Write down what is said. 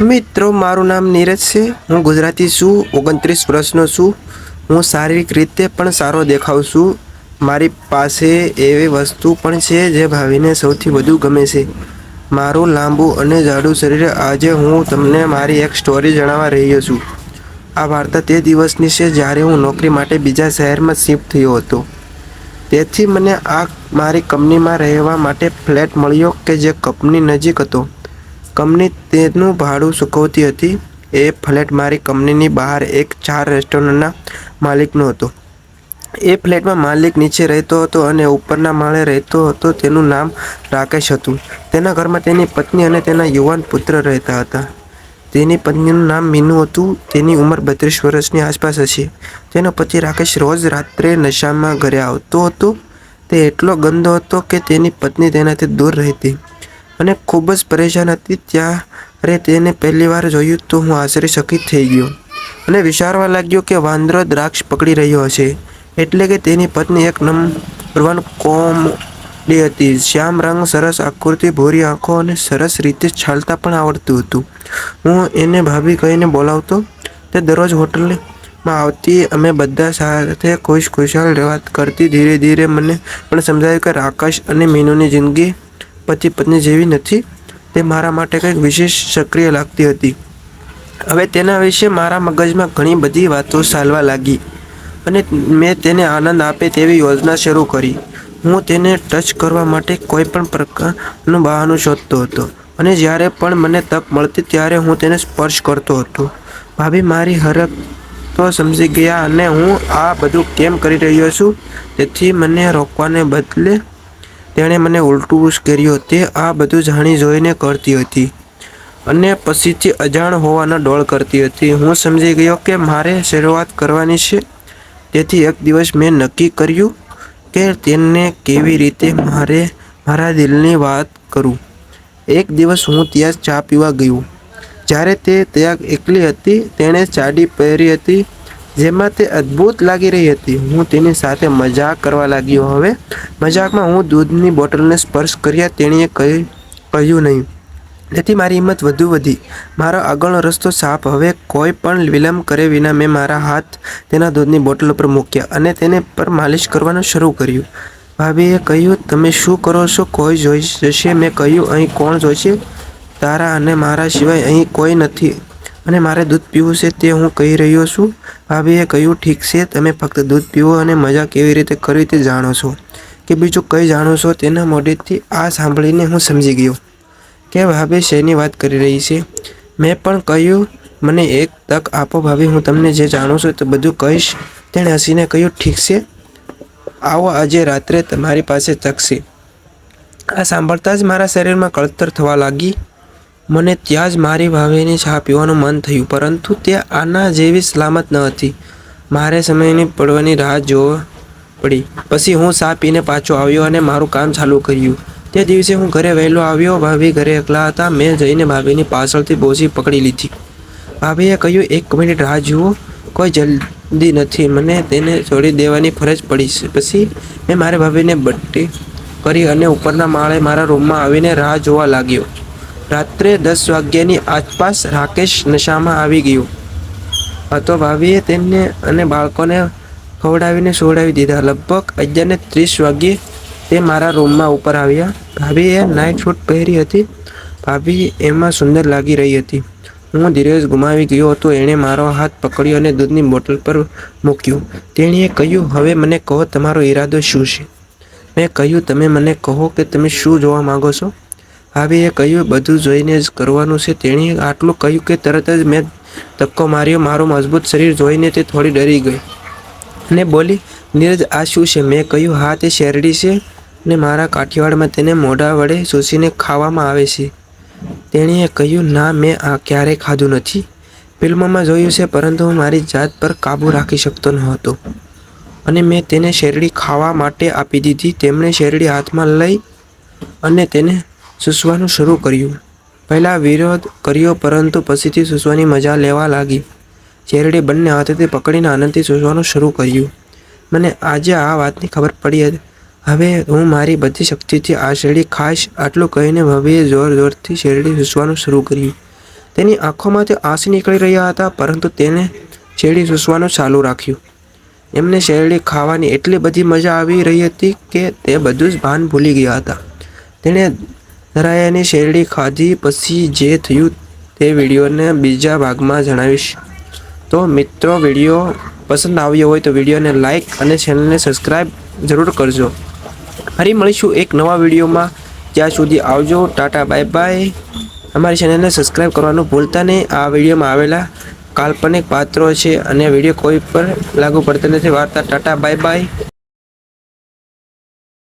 મિત્રો, મારું નામ નીરજ છે. હું ગુજરાતી છું, 29 વર્ષનો છું. હું શારીરિક રીતે પણ સારો દેખાઉં છું. મારી પાસે એવી વસ્તુ પણ છે જે ભાવિને સૌથી વધુ ગમે છે, મારું લાંબુ અને જાડું શરીર. આજે હું તમને મારી એક સ્ટોરી જણાવવા રહ્યો છું. આ વાર્તા તે દિવસની છે જ્યારે હું નોકરી માટે બીજા શહેરમાં શિફ્ટ થયો હતો. તેથી મને આ મારી કંપનીમાં રહેવા માટે ફ્લેટ મળ્યો કે જે કંપની નજીક હતો. કંપની તેનું ભાડું ચૂકવતી હતી. એ ફ્લેટ મારી કંપનીની બહાર એક 4 રેસ્ટોરન્ટના માલિકનો હતો. એ ફ્લેટમાં માલિક નીચે રહેતો હતો અને ઉપરના માળે રહેતો હતો. તેનું નામ રાકેશ હતું. તેના ઘરમાં તેની પત્ની અને તેના યુવાન પુત્ર રહેતા હતા. તેની પત્નીનું નામ મીનુ હતું. તેની ઉંમર 32 વર્ષની આસપાસ હશે. તેનો પતિ રાકેશ રોજ રાત્રે નશામાં ઘરે આવતો હતો. તે એટલો ગંદો હતો કે તેની પત્ની તેનાથી દૂર રહેતી અને ખૂબ જ પરેશાન હતી. ત્યારે તેને પહેલીવાર જોયું તો હું આશ્ચર્યચકિત થઈ ગયો અને વિચારવા લાગ્યો કે વાંદરો દ્રાક્ષ પકડી રહ્યો હશે. એટલે કે તેની પત્ની એક નંબર 1 કોમેડી હતી. શ્યામ રંગ, સરસ આકૃતિ, ભૂરી આંખો અને સરસ રીતે ચાલતા પણ આવડતું હતું. હું એને ભાભી કહીને બોલાવતો. તે દરરોજ હોટલમાં આવતી. અમે બધા સાથે ખુશખુશાલ વાત કરતી. ધીરે ધીરે મને પણ સમજાયું કે રાકેશ અને મીનુની જિંદગી પતિ પત્ની જેવી નથી. તે મારા માટે કંઈક વિશેષ સક્રિય લાગતી હતી. હવે તેના વિશે મારા મગજમાં ઘણી બધી વાતો ચાલવા લાગી અને મેં તેને આનંદ આપે તેવી યોજના શરૂ કરી. હું તેને ટચ કરવા માટે કોઈ પણ પ્રકારનું બહાનું શોધતો હતો અને જ્યારે પણ મને તક મળતી ત્યારે હું તેને સ્પર્શ કરતો હતો. ભાભી મારી હરકતો સમજી ગયા અને હું આ બધું કેમ કરી રહ્યો છું તેથી મને રોકવાને બદલે તેણે મને ઉલટું ઉશ્કેર્યો. તે આ બધું જાણી જોઈને કરતી હતી અને પછીથી અજાણ હોવાનો ડોળ કરતી હતી. હું સમજી ગયો કે મારે શરૂઆત કરવાની છે. તેથી એક દિવસ મેં નક્કી કર્યું કે તેને કેવી રીતે મારા દિલની વાત કરું. એક દિવસ હું ત્યાં ચા પીવા ગયો. જ્યારે તે ત્યાં એકલી હતી. તેણે સાડી પહેરી હતી જેમાં તે અદ્ભુત લાગી રહી હતી. હું તેની સાથે મજાક કરવા લાગ્યો. હવે મજાકમાં હું દૂધની બોટલને સ્પર્શ કર્યા. તેણીએ કહ્યું નહીં. તેથી મારી હિંમત વધુ વધી. મારો આગળનો રસ્તો સાફ. હવે કોઈ પણ વિલંબ કરે વિના મેં મારા હાથ તેના દૂધની બોટલ પર મૂક્યા અને તેને પર માલિશ કરવાનું શરૂ કર્યું. ભાભીએ કહ્યું, તમે શું કરો છો? કોઈ જોઈ જશે. મેં કહ્યું, અહીં કોણ જોશે? તારા અને મારા સિવાય અહીં કોઈ નથી અને મારે દૂધ પીવું છે તે હું કહી રહ્યો છું. ભાભીએ કહ્યું, ઠીક છે, તમે ફક્ત દૂધ પીવો અને મજા કેવી રીતે કરવી તે જાણો છો કે બીજું કંઈ જાણો છો? તેના મોઢેથી આ સાંભળીને હું સમજી ગયો કે ભાભી શેની વાત કરી રહી છે. મેં પણ કહ્યું, મને એક તક આપો ભાભી, હું તમને જે જાણું છું તે બધું કહીશ. તેણે હસીને કહ્યું, ઠીક છે, આવો, આજે રાત્રે તમારી પાસે તક છે. આ સાંભળતા જ મારા શરીરમાં કળતર થવા લાગી. મને ત્યાં જ મારી ભાભીની ચા પીવાનું મન થયું, પરંતુ તે આના જેવી સલામત ન હતી. મારે સમયની પડવાની રાહ જોવી પડી. પછી હું ચા પીને પાછો આવ્યો અને મારું કામ ચાલુ કર્યું. તે દિવસે હું ઘરે વહેલો આવ્યો. ભાભી ઘરે એકલા હતા. મેં જઈને ભાભીની પાછળથી બોસી પકડી લીધી. ભાભીએ કહ્યું, 1 મિનિટ રાહ જુઓ, કોઈ જલ્દી નથી. મને તેને છોડી દેવાની ફરજ પડી. પછી મેં મારી ભાભીને બટ્ટી કરી અને ઉપરના માળે મારા રૂમમાં આવીને રાહ જોવા લાગ્યો. રાત્રે 10 વાગ્યાની આસપાસ રાકેશ નશામાં આવી ગયો હતો. ભાભીએ તેને અને બાળકોને ખવડાવીને સુવડાવી દીધા. લગભગ 11:30 વાગ્યે તે મારા રૂમમાં ઉપર આવ્યા. ભાભીએ નાઇટ સૂટ પહેરી હતી. ભાભી એમાં સુંદર લાગી રહી હતી. હું ધીરજ ગુમાવી ગયો હતો. એણે મારો હાથ પકડ્યો અને દૂધની બોટલ પર મૂક્યું. તેણીએ કહ્યું, હવે મને કહો, તમારો ઈરાદો શું છે? મેં કહ્યું, તમે મને કહો કે તમે શું જોવા માંગો છો? ભાભીએ કહ્યું, બધું જોઈને જ કરવાનું છે. તેણીએ આટલું કહ્યું કે તરત જ મેં ધક્કો માર્યો. મારું મજબૂત શરીર જોઈને તે થોડી ડરી ગઈ અને બોલી, નીરજ, આ શું છે? મેં કહ્યું, હા, તે શેરડી છે અને મારા કાઠિયાવાડમાં તેને મોઢા વડે ચૂસીને ખાવામાં આવે છે. તેણીએ કહ્યું, ના, મેં આ ક્યારેય ખાધું નથી. ફિલ્મોમાં જોયું છે, પરંતુ હું મારી જાત પર કાબૂ રાખી શકતો નહોતો અને મેં તેને શેરડી ખાવા માટે આપી દીધી. તેમણે શેરડી હાથમાં લઈ અને તેને ચૂસવાનું શરૂ કર્યું. પહેલાં વિરોધ કર્યો, પરંતુ પછીથી ચૂસવાની મજા લેવા લાગી. શેરડી બંને હાથેથી પકડીને આનંદથી ચૂસવાનું શરૂ કર્યું. મને આજે આ વાતની ખબર પડી. હવે હું મારી બધી શક્તિથી આ શેરડી ખાઈશ. આટલું કહીને ભાભીએ જોર જોરથી શેરડી ચૂસવાનું શરૂ કર્યું. તેની આંખોમાંથી આંસુ નીકળી રહ્યા હતા, પરંતુ તેને શેરડી ચૂસવાનું ચાલુ રાખ્યું. એમને શેરડી ખાવાની એટલી બધી મજા આવી રહી હતી કે તે બધું જ ભાન ભૂલી ગયા હતા. તેણે ધરાયાની શેરડી ખાધી પછી જે થયું તે વિડીયોને બીજા ભાગમાં જણાવીશ. તો મિત્રો, વિડીયો પસંદ આવ્યો હોય તો વિડીયોને લાઇક અને ચેનલને સબસ્ક્રાઈબ જરૂર કરજો. ફરી મળીશું એક નવા વિડીયોમાં. ત્યાં સુધી આવજો. Tata, bye bye. અમારી ચેનલને સબસ્ક્રાઈબ કરવાનું ભૂલતા નહીં. આ વિડીયોમાં આવેલા કાલ્પનિક પાત્રો છે અને વિડીયો કોઈ પર લાગુ પડતા નથી. વાર્તા. Tata, bye bye.